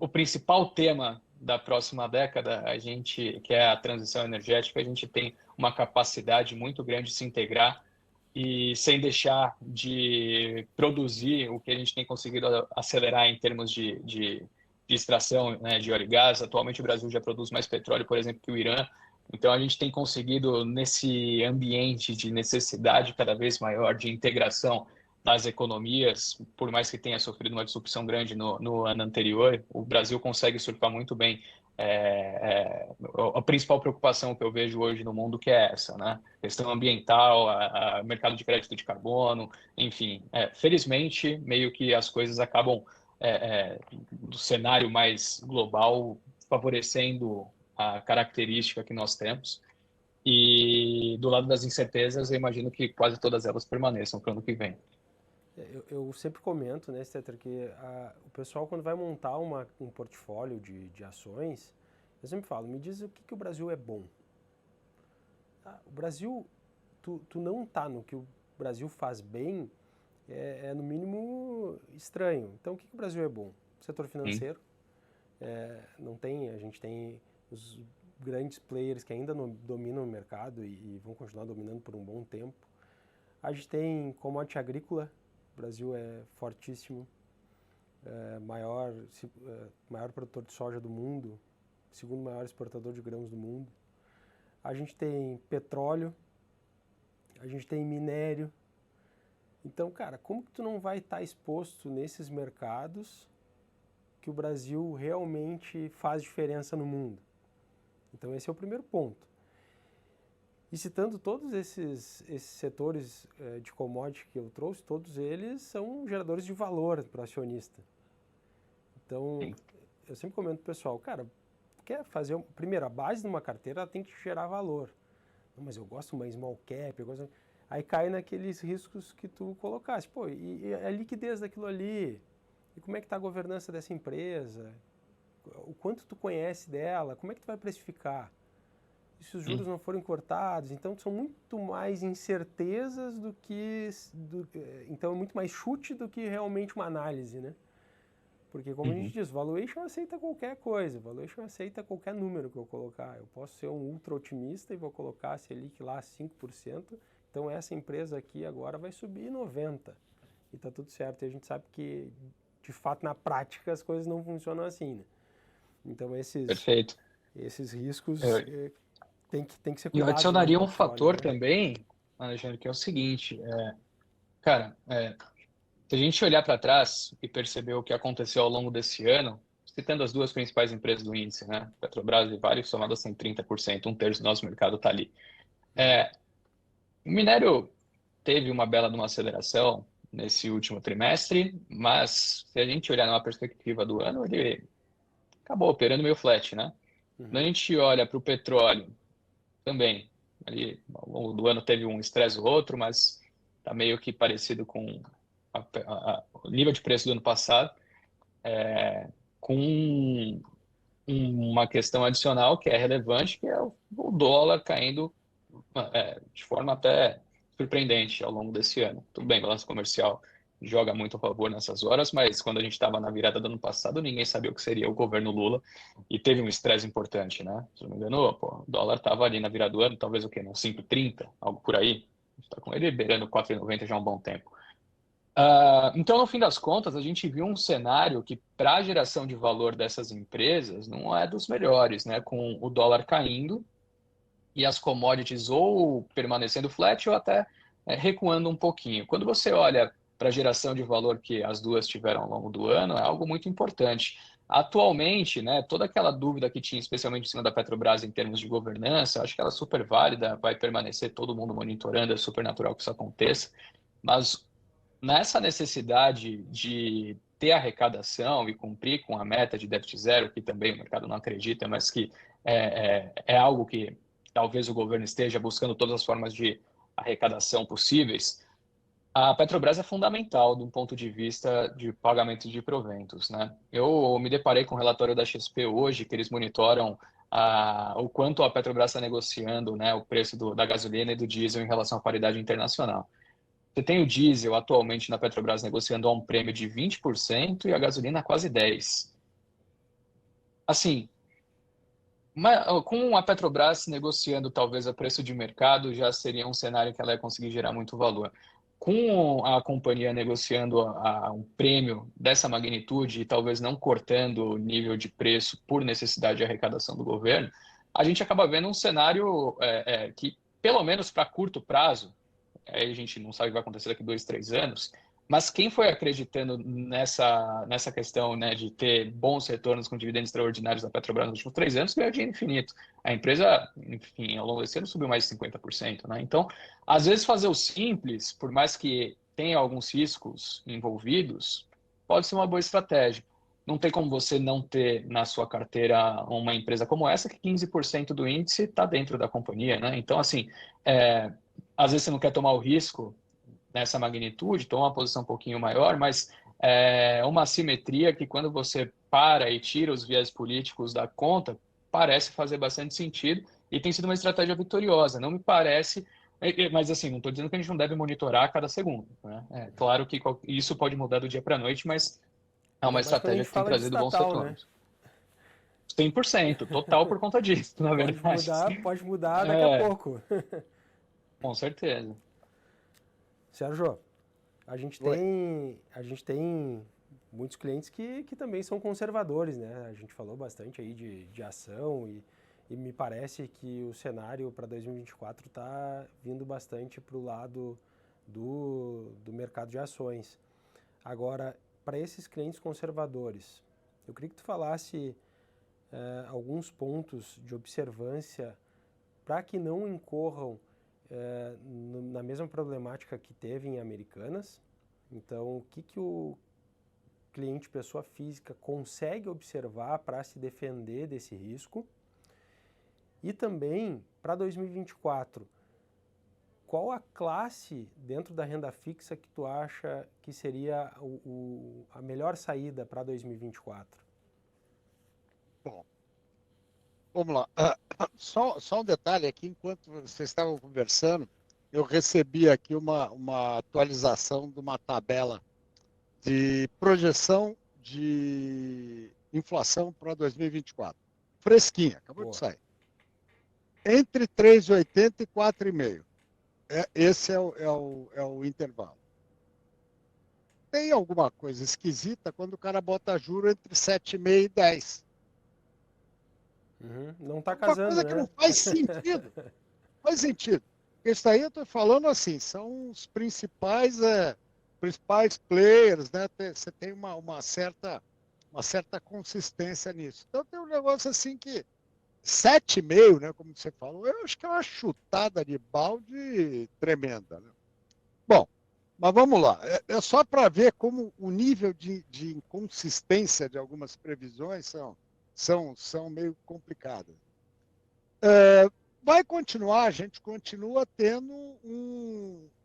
o principal tema da próxima década, que é a transição energética, a gente tem uma capacidade muito grande de se integrar e sem deixar de produzir o que a gente tem conseguido acelerar em termos de extração, né, de óleo e gás. Atualmente o Brasil já produz mais petróleo, por exemplo, que o Irã. Então a gente tem conseguido, nesse ambiente de necessidade cada vez maior de integração das economias, por mais que tenha sofrido uma disrupção grande no ano anterior, o Brasil consegue surfar muito bem a principal preocupação que eu vejo hoje no mundo, que é essa, né? Questão ambiental, mercado de crédito de carbono, enfim. Felizmente, meio que as coisas acabam, do cenário mais global, favorecendo a característica que nós temos. E do lado das incertezas, eu imagino que quase todas elas permaneçam para o ano que vem. Eu sempre comento, né, Stetter, que o pessoal, quando vai montar um portfólio de ações, eu sempre falo, me diz o que o Brasil é bom. O Brasil, tu não tá no que o Brasil faz bem, no mínimo estranho. Então, o que o Brasil é bom? Setor financeiro, não tem, a gente tem os grandes players que ainda dominam o mercado e vão continuar dominando por um bom tempo. A gente tem commodity agrícola. O Brasil é fortíssimo, maior produtor de soja do mundo, segundo maior exportador de grãos do mundo. A gente tem petróleo, a gente tem minério. Então, cara, como que tu não vai estar exposto nesses mercados que o Brasil realmente faz diferença no mundo? Então, esse é o primeiro ponto. E citando todos esses setores de commodity que eu trouxe, todos eles são geradores de valor para o acionista. Então, eu sempre comento para o pessoal, cara, quer fazer... Primeiro, a base de uma carteira ela tem que gerar valor. Não, mas eu gosto de uma small cap, aí cai naqueles riscos que tu colocaste. Pô, e a liquidez daquilo ali? E como é que está a governança dessa empresa? O quanto tu conhece dela? Como é que tu vai precificar? E se os juros não forem cortados? Então, são muito mais incertezas do que... então, é muito mais chute do que realmente uma análise, né? Porque, como a gente diz, valuation aceita qualquer coisa, valuation aceita qualquer número que eu colocar. Eu posso ser um ultra otimista e vou colocar a Selic lá 5%, então essa empresa aqui agora vai subir 90%. E tá tudo certo. E a gente sabe que, de fato, na prática, as coisas não funcionam assim, né? Então, Perfeito. esses riscos... Tem que ser E eu cuidado no adicionaria um portfólio, fator né? também, Alexandre, que é o seguinte, cara, se a gente olhar para trás e perceber o que aconteceu ao longo desse ano, citando as duas principais empresas do índice, né, Petrobras e Vale, somadas em 30%, um terço do nosso mercado está ali. O minério teve uma bela de uma aceleração nesse último trimestre, mas se a gente olhar numa perspectiva do ano, ele acabou operando meio flat, né? Quando a gente olha para o petróleo, também, ali ao longo do ano teve um estresse ou outro, mas está meio que parecido com o nível de preço do ano passado, com uma questão adicional que é relevante, que é o dólar caindo de forma até surpreendente ao longo desse ano. Tudo bem, balança comercial joga muito a favor nessas horas, mas quando a gente estava na virada do ano passado, ninguém sabia o que seria o governo Lula e teve um estresse importante, né? Se não me engano, pô, o dólar estava ali na virada do ano, talvez o quê? Uns 5,30, algo por aí. A gente está com ele beirando 4,90 já há um bom tempo. Então, no fim das contas, a gente viu um cenário que, para a geração de valor dessas empresas, não é dos melhores, né? Com o dólar caindo e as commodities ou permanecendo flat ou até recuando um pouquinho. Quando você olha para a geração de valor que as duas tiveram ao longo do ano, é algo muito importante. Atualmente, né, toda aquela dúvida que tinha, especialmente em cima da Petrobras em termos de governança, acho que ela é super válida, vai permanecer todo mundo monitorando, é super natural que isso aconteça, mas nessa necessidade de ter arrecadação e cumprir com a meta de déficit zero, que também o mercado não acredita, mas que é algo que talvez o governo esteja buscando todas as formas de arrecadação possíveis, a Petrobras é fundamental do ponto de vista de pagamento de proventos, né? Eu me deparei com o relatório da XP hoje, que eles monitoram o quanto a Petrobras está negociando, né, o preço da gasolina e do diesel em relação à paridade internacional. Você tem o diesel atualmente na Petrobras negociando a um prêmio de 20% e a gasolina a quase 10%. Assim, com a Petrobras negociando talvez a preço de mercado, já seria um cenário que ela ia conseguir gerar muito valor. Com a companhia negociando um prêmio dessa magnitude e talvez não cortando o nível de preço por necessidade de arrecadação do governo, a gente acaba vendo um cenário que, pelo menos para curto prazo, aí a gente não sabe o que vai acontecer daqui 2, 3 anos, mas quem foi acreditando nessa questão, né, de ter bons retornos com dividendos extraordinários da Petrobras nos últimos 3 anos ganhou dinheiro infinito. A empresa, enfim, ao longo desse ano subiu mais de 50%, né? Então, às vezes fazer o simples, por mais que tenha alguns riscos envolvidos, pode ser uma boa estratégia. Não tem como você não ter na sua carteira uma empresa como essa, que 15% do índice está dentro da companhia, né? Então, assim, às vezes você não quer tomar o risco nessa magnitude, toma uma posição um pouquinho maior, mas é uma assimetria que quando você para e tira os viés políticos da conta, parece fazer bastante sentido e tem sido uma estratégia vitoriosa. Não me parece, mas assim, não estou dizendo que a gente não deve monitorar a cada segundo, né? É claro que isso pode mudar do dia para a noite, mas é uma Ainda mais quando a estratégia gente que tem fala de trazido bons estatal, né? retornos. 100%, total por conta disso, na verdade. Pode mudar daqui a É, pouco. com certeza. Sérgio, a Oi. a gente tem muitos clientes que também são conservadores, né? A gente falou bastante aí de ação e me parece que o cenário para 2024 está vindo bastante para o lado do mercado de ações. Agora, para esses clientes conservadores, eu queria que tu falasse alguns pontos de observância para que não incorram na mesma problemática que teve em Americanas. Então, o que o cliente, pessoa física, consegue observar para se defender desse risco? E também, para 2024, qual a classe dentro da renda fixa que tu acha que seria a melhor saída para 2024? Bom, vamos lá. Só um detalhe aqui, enquanto vocês estavam conversando, eu recebi aqui uma atualização de uma tabela de projeção de inflação para 2024. Fresquinha, acabou de Boa. sair. Entre 3,80 e 4,5. Esse é o intervalo. Tem alguma coisa esquisita quando o cara bota juro entre 7,5 e 10. Não está Alguma casando, coisa que né? não faz sentido. Faz sentido. Isso aí eu estou falando assim, são os principais players, né? Você tem uma certa consistência nisso. Então tem um negócio assim que 7,5, né? Como você falou, eu acho que é uma chutada de balde tremenda, né? Bom, mas vamos lá. É só para ver como o nível de inconsistência de algumas previsões são meio complicadas. Vai continuar, a gente continua tendo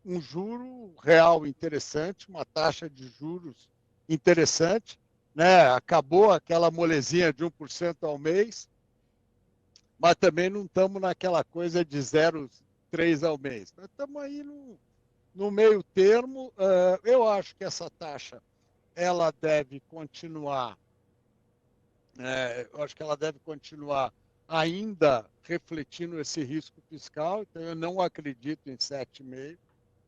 um juro real interessante, uma taxa de juros interessante, né? Acabou aquela molezinha de 1% ao mês, mas também não estamos naquela coisa de 0,3 ao mês. Nós estamos aí no meio termo. Eu acho que essa taxa ela deve continuar, eu acho que ela deve continuar ainda refletindo esse risco fiscal, então eu não acredito em 7,5,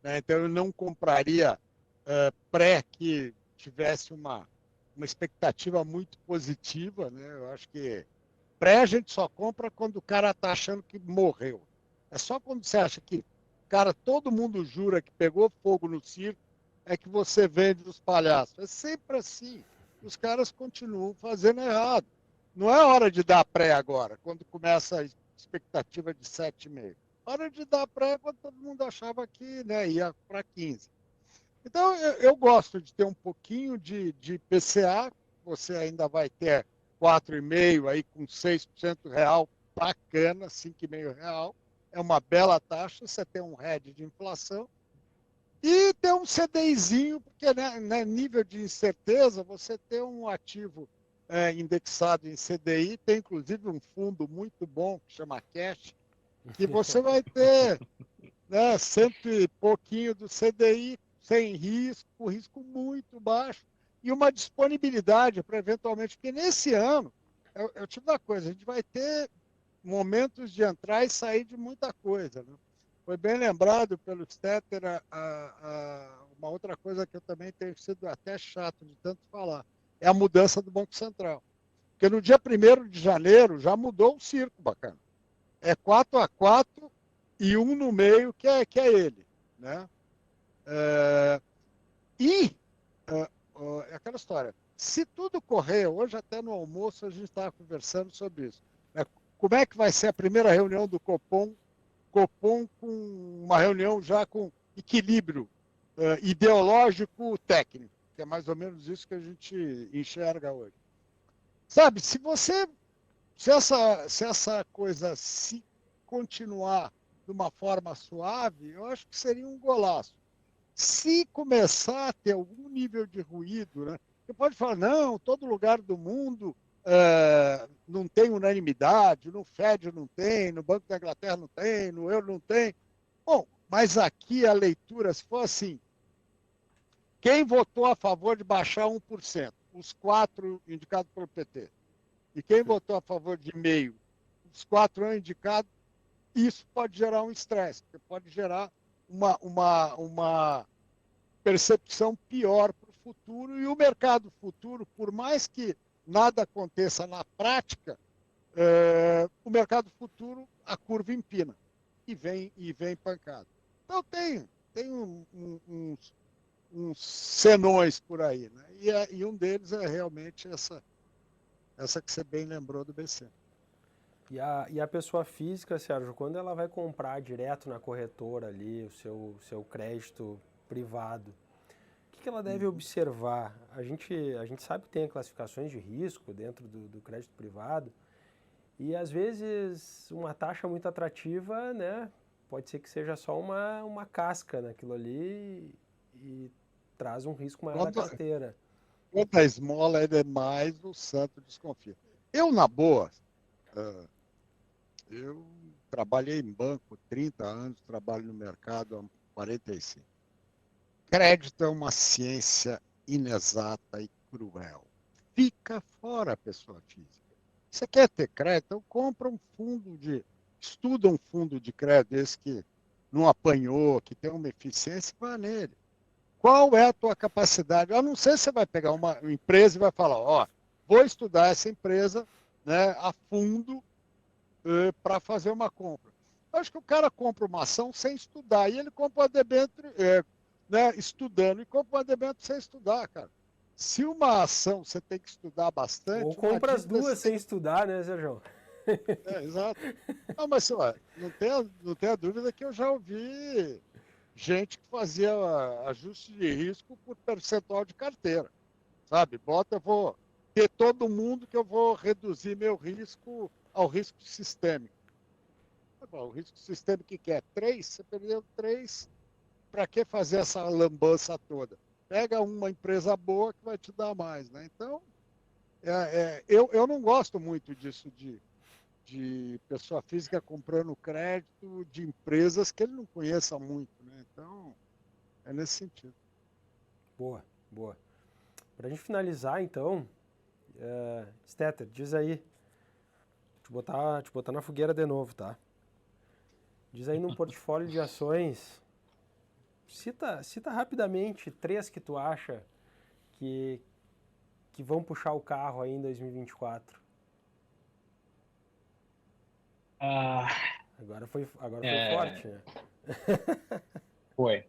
né? Então eu não compraria pré que tivesse uma expectativa muito positiva, né? Eu acho que pré a gente só compra quando o cara está achando que morreu. É só quando você acha que, cara, todo mundo jura que pegou fogo no circo, é que você vende os palhaços. É sempre assim. Os caras continuam fazendo errado. Não é hora de dar pré agora, quando começa a expectativa de 7,5. Hora de dar pré quando todo mundo achava que, né, ia para 15. Então, eu gosto de ter um pouquinho de PCA, você ainda vai ter 4,5 aí com 6% real, bacana, 5,5 real, é uma bela taxa, você tem um hedge de inflação, e ter um CDIzinho, porque né, nível de incerteza, você ter um ativo indexado em CDI, tem inclusive um fundo muito bom, que chama Cash, que você vai ter, né, cento e pouquinho do CDI, sem risco, risco muito baixo, e uma disponibilidade para eventualmente, porque nesse ano, eu te digo uma coisa, a gente vai ter momentos de entrar e sair de muita coisa. Né? Foi bem lembrado pelo Stetter uma outra coisa que eu também tenho sido até chato de tanto falar, é a mudança do Banco Central. Porque no dia 1º de janeiro já mudou o circo, bacana. É 4-4 e um no meio que é ele. Né? É aquela história. Se tudo correr, hoje até no almoço a gente estava conversando sobre isso. Como é que vai ser a primeira reunião do Copom com uma reunião já com equilíbrio ideológico técnico, que é mais ou menos isso que a gente enxerga hoje. Sabe, se essa coisa se continuar de uma forma suave, eu acho que seria um golaço. Se começar a ter algum nível de ruído, né? Você pode falar, não, todo lugar do mundo não tem unanimidade, no Fed não tem, no Banco da Inglaterra não tem, no Euro não tem. Bom, mas aqui a leitura, se for assim, quem votou a favor de baixar 1%? Os 4 indicados pelo PT. E quem votou a favor de meio? Os 4 indicados. Isso pode gerar um estresse, pode gerar uma percepção pior para o futuro, e o mercado futuro, por mais que nada aconteça na prática, o mercado futuro, a curva empina e vem pancada. Então tem uns senões por aí, né? E um deles é realmente essa que você bem lembrou do BC. E a pessoa física, Sérgio, quando ela vai comprar direto na corretora ali o seu crédito privado, o que ela deve observar? A gente sabe que tem classificações de risco dentro do crédito privado e às vezes uma taxa muito atrativa, né, pode ser que seja só uma casca naquilo ali e traz um risco maior da carteira. Quando a esmola é demais, o santo desconfia. Eu, na boa, eu trabalhei em banco 30 anos, trabalho no mercado há 45. Crédito é uma ciência inexata e cruel. Fica fora a pessoa física. Você quer ter crédito? Então compra um fundo estuda um fundo de crédito, esse que não apanhou, que tem uma eficiência, e vá nele. Qual é a tua capacidade? Eu não sei se você vai pegar uma empresa e vai falar, ó, vou estudar essa empresa, né, a fundo para fazer uma compra. Eu acho que o cara compra uma ação sem estudar, e ele compra uma debênture né, estudando, e compra uma debênture sem estudar, cara. Se uma ação você tem que estudar bastante, Ou compra as duas sem tem... estudar, né, Sérgio? Exato. Não, mas não tenha dúvida que eu já ouvi gente que fazia ajuste de risco por percentual de carteira, sabe? Eu vou ter todo mundo que eu vou reduzir meu risco ao risco sistêmico. O risco sistêmico que é 3, você perdeu 3 para que fazer essa lambança toda? Pega uma empresa boa que vai te dar mais, né? Então, eu não gosto muito disso de pessoa física comprando crédito de empresas que ele não conheça muito, né? Então, é nesse sentido. Boa, boa. Para a gente finalizar, então, Stetter, diz aí, te botar na fogueira de novo, tá? Diz aí num portfólio de ações, cita rapidamente 3 que tu acha que vão puxar o carro aí em 2024. Agora foi forte, né? Foi.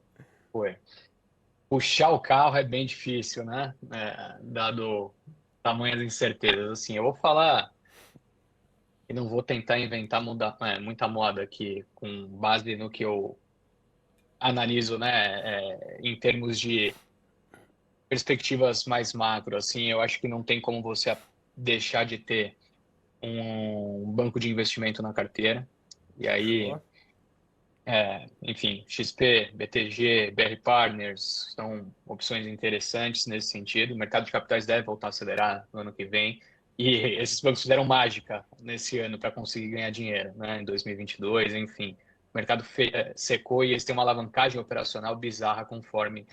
Puxar o carro é bem difícil, né? Dado tamanhas incertezas. Assim, eu vou falar e não vou tentar inventar muita moda aqui, com base no que eu analiso, né? Em termos de perspectivas mais macro, assim, eu acho que não tem como você deixar de ter um banco de investimento na carteira. E aí, enfim, XP, BTG, BR Partners são opções interessantes nesse sentido. O mercado de capitais deve voltar a acelerar no ano que vem. E esses bancos fizeram mágica nesse ano para conseguir ganhar dinheiro, né? Em 2022, enfim. O mercado secou e eles têm uma alavancagem operacional bizarra conforme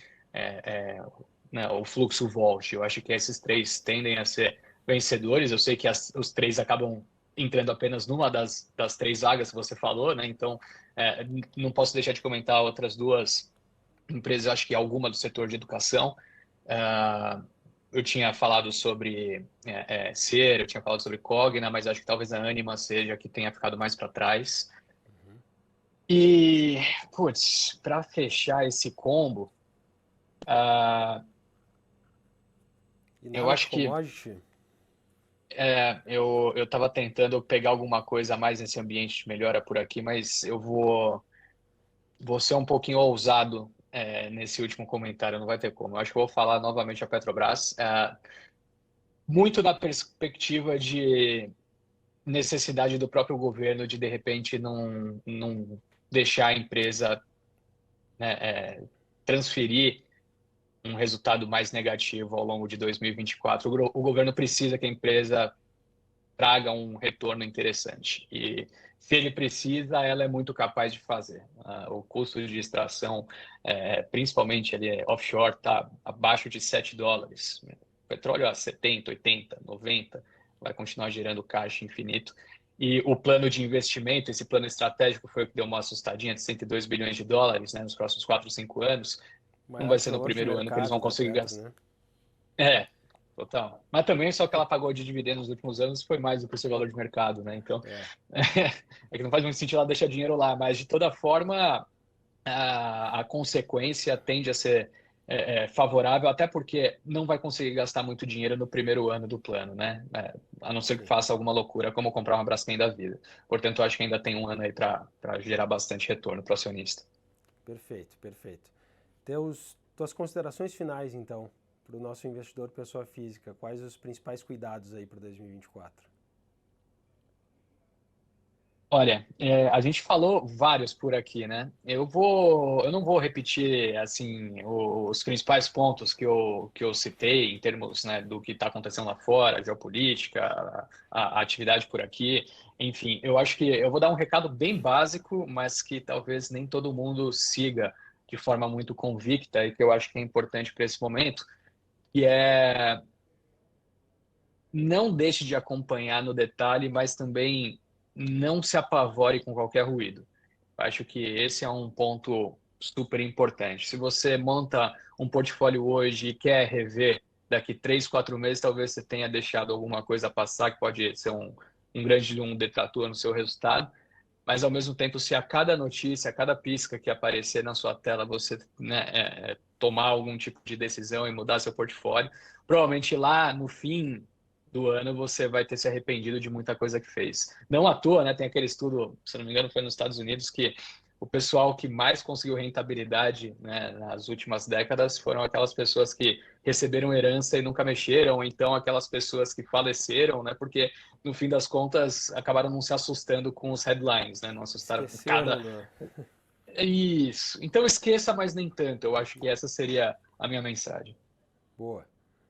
né, o fluxo volte. Eu acho que esses 3 tendem a ser vencedores. Eu sei que os 3 acabam entrando apenas numa das 3 vagas que você falou, né? Então, não posso deixar de comentar outras 2 empresas, acho que alguma do setor de educação. Eu tinha falado sobre Ser, eu tinha falado sobre Cogna, mas acho que talvez a Anima seja a que tenha ficado mais para trás. E, putz, para fechar esse combo, eu acho que eu estava tentando pegar alguma coisa a mais nesse ambiente de melhora por aqui, mas eu vou ser um pouquinho ousado nesse último comentário, não vai ter como. Eu acho que eu vou falar novamente a Petrobras, muito na perspectiva de necessidade do próprio governo de repente, não deixar a empresa, né, transferir um resultado mais negativo ao longo de 2024. O governo precisa que a empresa traga um retorno interessante. E se ele precisa, ela é muito capaz de fazer. O custo de extração, principalmente ali offshore, está abaixo de $7. O petróleo a 70, 80, 90, vai continuar gerando caixa infinito. E o plano de investimento, esse plano estratégico foi o que deu uma assustadinha de $102 bilhões, né, nos próximos 4, 5 anos. Não vai ser no primeiro ano que eles vão conseguir gastar. Né? Total. Mas também só que ela pagou de dividendos nos últimos anos foi mais do que o seu valor de mercado, né? Então, é que não faz muito sentido ela deixar dinheiro lá, mas de toda forma a consequência tende a ser favorável, até porque não vai conseguir gastar muito dinheiro no primeiro ano do plano, né? A não ser que faça alguma loucura, como comprar uma Braskem da vida. Portanto, eu acho que ainda tem um ano aí para gerar bastante retorno para o acionista. Perfeito. Tuas considerações finais, então, para o nosso investidor pessoa física, quais os principais cuidados aí para 2024? Olha, a gente falou vários por aqui, né? Eu não vou repetir assim os principais pontos que eu citei em termos, né, do que está acontecendo lá fora, geopolítica, a atividade por aqui. Enfim, eu acho que eu vou dar um recado bem básico, mas que talvez nem todo mundo siga de forma muito convicta e que eu acho que é importante para esse momento, que é não deixe de acompanhar no detalhe, mas também não se apavore com qualquer ruído. Acho que esse é um ponto super importante. Se você monta um portfólio hoje e quer rever daqui 3, 4 meses, talvez você tenha deixado alguma coisa passar que pode ser um grande detrator no seu resultado. Mas, ao mesmo tempo, se a cada notícia, a cada pisca que aparecer na sua tela, você, né, tomar algum tipo de decisão e mudar seu portfólio, provavelmente lá no fim do ano você vai ter se arrependido de muita coisa que fez. Não à toa, né, tem aquele estudo, se não me engano, foi nos Estados Unidos, que o pessoal que mais conseguiu rentabilidade, né, nas últimas décadas foram aquelas pessoas que receberam herança e nunca mexeram, ou então aquelas pessoas que faleceram, né, porque no fim das contas acabaram não se assustando com os headlines, né, não assustaram com cada... Isso. Então esqueça, mas nem tanto. Eu acho que essa seria a minha mensagem. Boa.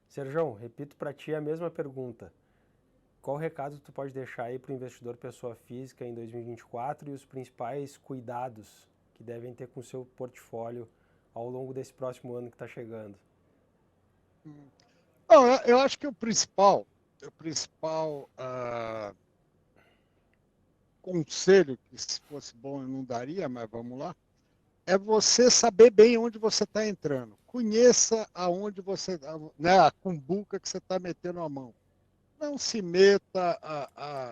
Serjão, repito para ti a mesma pergunta. Qual recado tu pode deixar aí para o investidor pessoa física em 2024 e os principais cuidados que devem ter com o seu portfólio ao longo desse próximo ano que está chegando? Não, eu acho que o principal conselho, que se fosse bom eu não daria, mas vamos lá, é você saber bem onde você está entrando. Conheça aonde você, né, a cumbuca que você está metendo a mão. Não se meta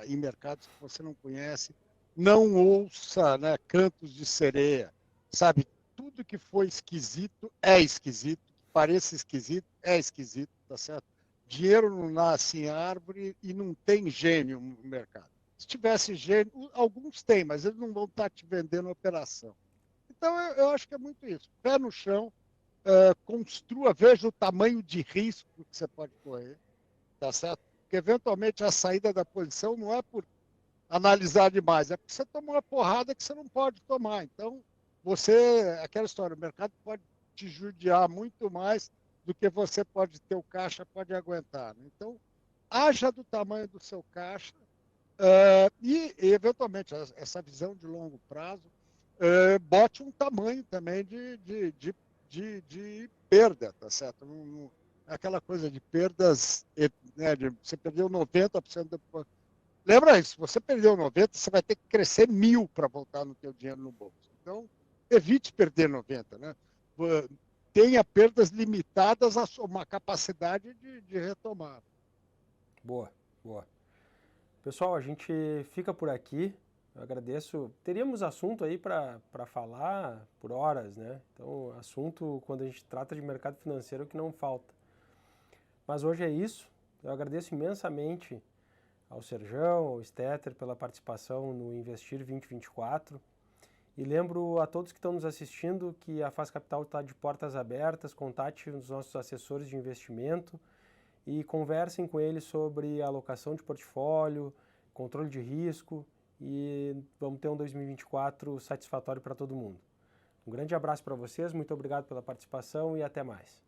em mercados que você não conhece. Não ouça, né, cantos de sereia. Sabe, tudo que for esquisito é esquisito. Que pareça esquisito é esquisito, tá certo? Dinheiro não nasce em árvore e não tem gênio no mercado. Se tivesse gênio, alguns têm, mas eles não vão estar te vendendo operação. Então, eu acho que é muito isso. Pé no chão, construa, veja o tamanho de risco que você pode correr, tá certo? Porque, eventualmente, a saída da posição não é por analisar demais, é porque você tomou uma porrada que você não pode tomar. Então, aquela história, o mercado pode te judiar muito mais do que você pode ter o caixa, pode aguentar. Né? Então, haja do tamanho do seu caixa eventualmente, essa visão de longo prazo, bote um tamanho também de perda, tá certo? Aquela coisa de perdas, né, você perdeu 90% do... Lembra isso, se você perdeu 90%, você vai ter que crescer 1.000 para voltar no teu dinheiro no bolso. Então, evite perder 90%, né? Tenha perdas limitadas a uma capacidade de retomada. Boa, boa. Pessoal, a gente fica por aqui. Eu agradeço. Teríamos assunto aí para falar por horas, né? Então, assunto quando a gente trata de mercado financeiro que não falta. Mas hoje é isso. Eu agradeço imensamente ao Serjão, ao Stetter pela participação no Investir 2024. E lembro a todos que estão nos assistindo que a Faz Capital está de portas abertas. Contate os nossos assessores de investimento e conversem com eles sobre alocação de portfólio, controle de risco e vamos ter um 2024 satisfatório para todo mundo. Um grande abraço para vocês, muito obrigado pela participação e até mais.